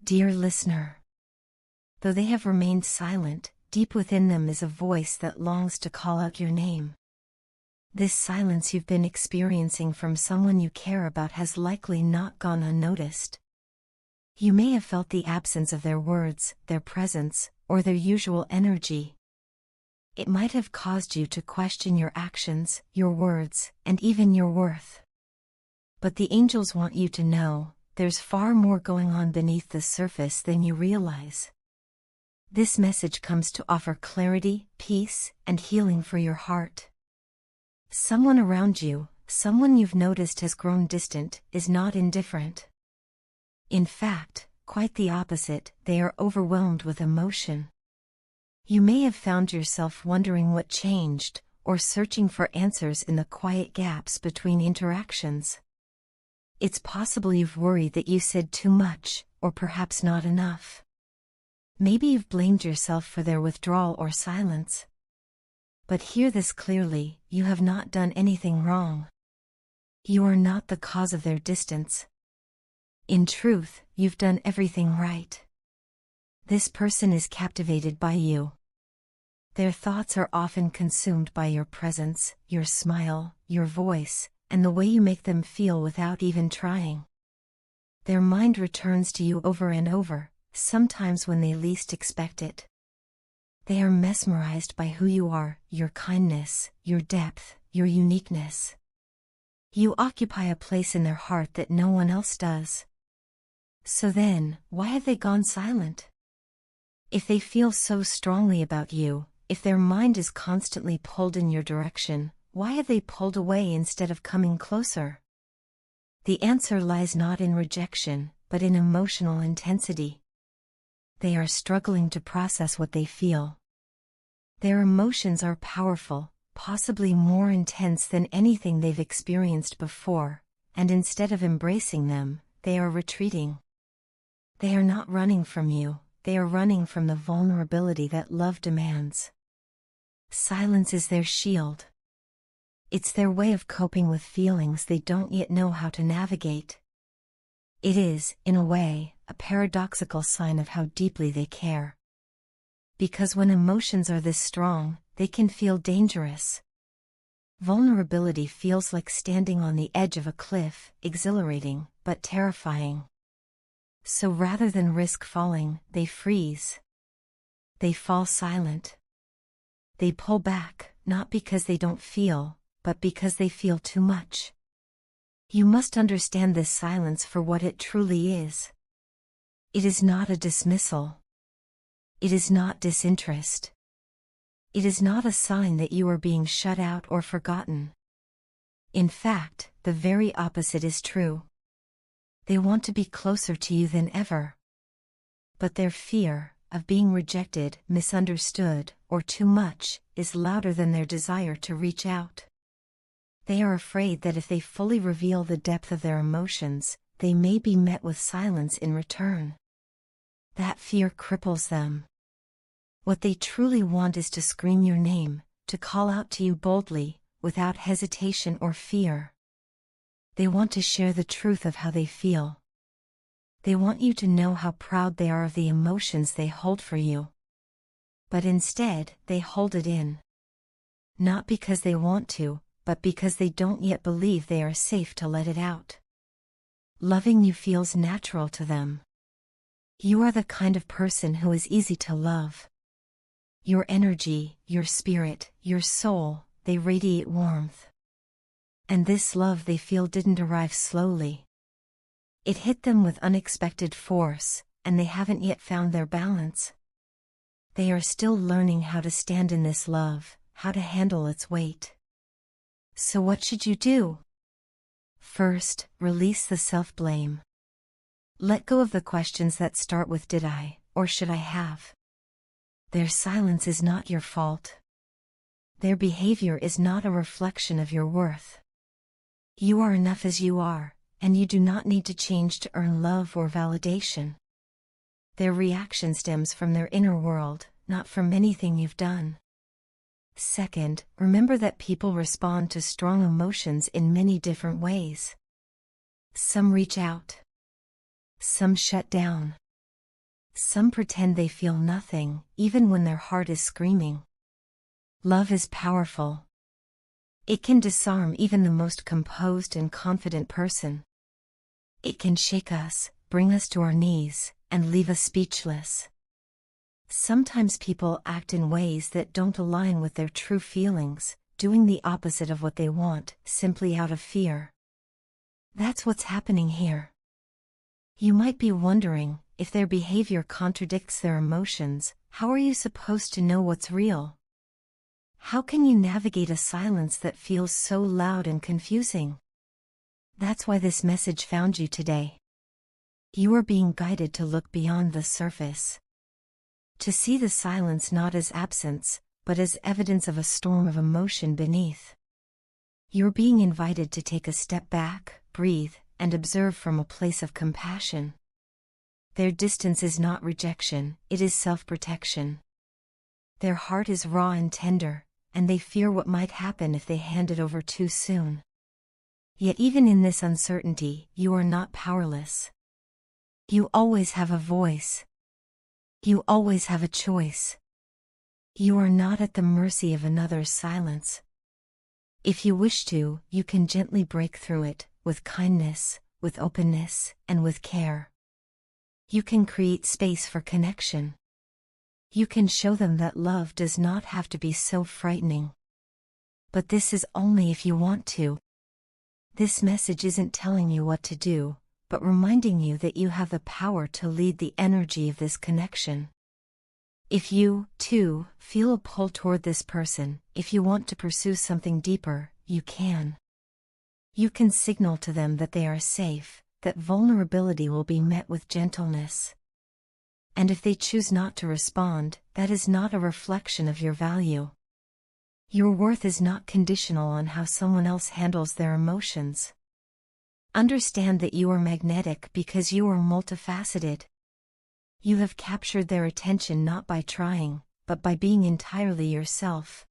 Dear listener, though they have remained silent, deep within them is a voice that longs to call out your name. This silence you've been experiencing from someone you care about has likely not gone unnoticed. You may have felt the absence of their words, their presence, or their usual energy. It might have caused you to question your actions, your words, and even your worth. But the angels want you to know, there's far more going on beneath the surface than you realize. This message comes to offer clarity, peace, and healing for your heart. Someone around you, someone you've noticed has grown distant, is not indifferent. In fact, quite the opposite, they are overwhelmed with emotion. You may have found yourself wondering what changed, or searching for answers in the quiet gaps between interactions. It's possible you've worried that you said too much, or perhaps not enough. Maybe you've blamed yourself for their withdrawal or silence. But hear this clearly, you have not done anything wrong. You are not the cause of their distance. In truth, you've done everything right. This person is captivated by you. Their thoughts are often consumed by your presence, your smile, your voice, and the way you make them feel without even trying. Their mind returns to you over and over, sometimes when they least expect it. They are mesmerized by who you are, your kindness, your depth, your uniqueness. You occupy a place in their heart that no one else does. So then, why have they gone silent? If they feel so strongly about you, if their mind is constantly pulled in your direction, why have they pulled away instead of coming closer? The answer lies not in rejection, but in emotional intensity. They are struggling to process what they feel. Their emotions are powerful, possibly more intense than anything they've experienced before, and instead of embracing them, they are retreating. They are not running from you, they are running from the vulnerability that love demands. Silence is their shield. It's their way of coping with feelings they don't yet know how to navigate. It is, in a way, a paradoxical sign of how deeply they care. Because when emotions are this strong, they can feel dangerous. Vulnerability feels like standing on the edge of a cliff, exhilarating, but terrifying. So rather than risk falling, they freeze. They fall silent. They pull back, not because they don't feel, but because they feel too much. You must understand this silence for what it truly is. It is not a dismissal. It is not disinterest. It is not a sign that you are being shut out or forgotten. In fact, the very opposite is true. They want to be closer to you than ever. But their fear of being rejected, misunderstood, or too much, is louder than their desire to reach out. They are afraid that if they fully reveal the depth of their emotions, they may be met with silence in return. That fear cripples them. What they truly want is to scream your name, to call out to you boldly, without hesitation or fear. They want to share the truth of how they feel. They want you to know how proud they are of the emotions they hold for you. But instead, they hold it in. Not because they want to, but because they don't yet believe they are safe to let it out. Loving you feels natural to them. You are the kind of person who is easy to love. Your energy, your spirit, your soul, they radiate warmth. And this love they feel didn't arrive slowly. It hit them with unexpected force, and they haven't yet found their balance. They are still learning how to stand in this love, how to handle its weight. So what should you do? First, release the self-blame. Let go of the questions that start with did I, or should I have? Their silence is not your fault. Their behavior is not a reflection of your worth. You are enough as you are, and you do not need to change to earn love or validation. Their reaction stems from their inner world, not from anything you've done. Second, remember that people respond to strong emotions in many different ways. Some reach out. Some shut down. Some pretend they feel nothing, even when their heart is screaming. Love is powerful. It can disarm even the most composed and confident person. It can shake us, bring us to our knees, and leave us speechless. Sometimes people act in ways that don't align with their true feelings, doing the opposite of what they want, simply out of fear. That's what's happening here. You might be wondering, if their behavior contradicts their emotions, how are you supposed to know what's real? How can you navigate a silence that feels so loud and confusing? That's why this message found you today. You are being guided to look beyond the surface. To see the silence not as absence, but as evidence of a storm of emotion beneath. You're being invited to take a step back, breathe, and observe from a place of compassion. Their distance is not rejection, it is self-protection. Their heart is raw and tender, and they fear what might happen if they hand it over too soon. Yet even in this uncertainty, you are not powerless. You always have a voice. You always have a choice. You are not at the mercy of another's silence. If you wish to, you can gently break through it, with kindness, with openness, and with care. You can create space for connection. You can show them that love does not have to be so frightening. But this is only if you want to. This message isn't telling you what to do, but reminding you that you have the power to lead the energy of this connection. If you, too, feel a pull toward this person, if you want to pursue something deeper, you can. You can signal to them that they are safe, that vulnerability will be met with gentleness. And if they choose not to respond, that is not a reflection of your value. Your worth is not conditional on how someone else handles their emotions. Understand that you are magnetic because you are multifaceted. You have captured their attention not by trying, but by being entirely yourself.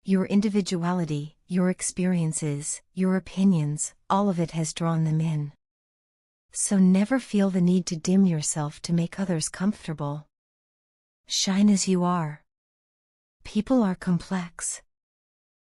Your individuality, your experiences, your opinions, all of it has drawn them in. So never feel the need to dim yourself to make others comfortable. Shine as you are. People are complex.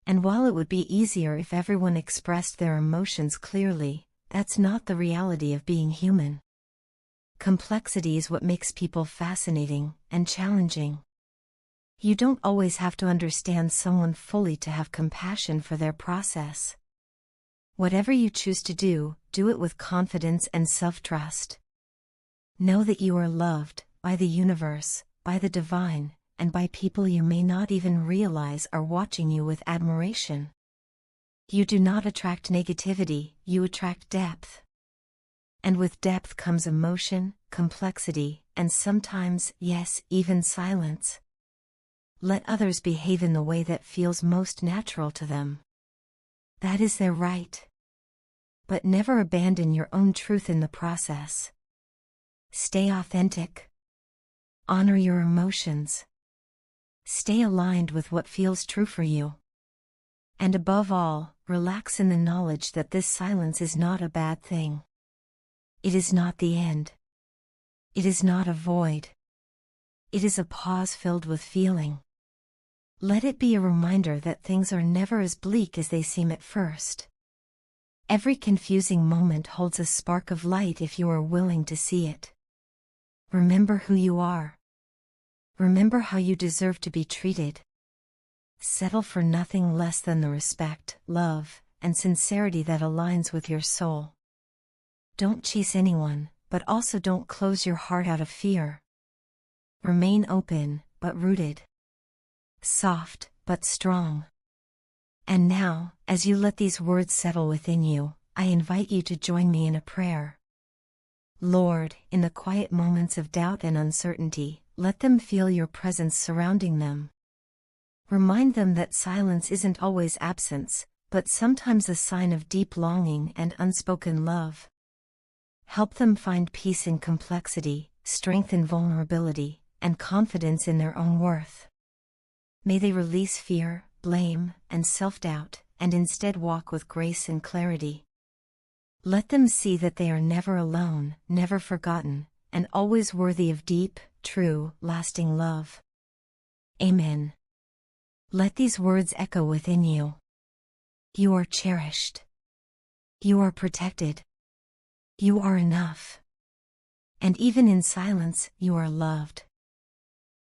And while it would be easier if everyone expressed their emotions clearly, that's not the reality of being human. Complexity is what makes people fascinating and challenging. You don't always have to understand someone fully to have compassion for their process. Whatever you choose to do, do it with confidence and self-trust. Know that you are loved by the universe, by the divine, and by people you may not even realize are watching you with admiration. You do not attract negativity, you attract depth. And with depth comes emotion, complexity, and sometimes, yes, even silence. Let others behave in the way that feels most natural to them. That is their right. But never abandon your own truth in the process. Stay authentic. Honor your emotions. Stay aligned with what feels true for you. And above all, relax in the knowledge that this silence is not a bad thing. It is not the end. It is not a void. It is a pause filled with feeling. Let it be a reminder that things are never as bleak as they seem at first. Every confusing moment holds a spark of light if you are willing to see it. Remember who you are. Remember how you deserve to be treated. Settle for nothing less than the respect, love, and sincerity that aligns with your soul. Don't chase anyone, but also don't close your heart out of fear. Remain open, but rooted. Soft, but strong. And now, as you let these words settle within you, I invite you to join me in a prayer. Lord, in the quiet moments of doubt and uncertainty, let them feel your presence surrounding them. Remind them that silence isn't always absence, but sometimes a sign of deep longing and unspoken love. Help them find peace in complexity, strength in vulnerability, and confidence in their own worth. May they release fear, blame, and self-doubt, and instead walk with grace and clarity. Let them see that they are never alone, never forgotten, and always worthy of deep, true, lasting love. Amen. Let these words echo within you. You are cherished. You are protected. You are enough. And even in silence, you are loved.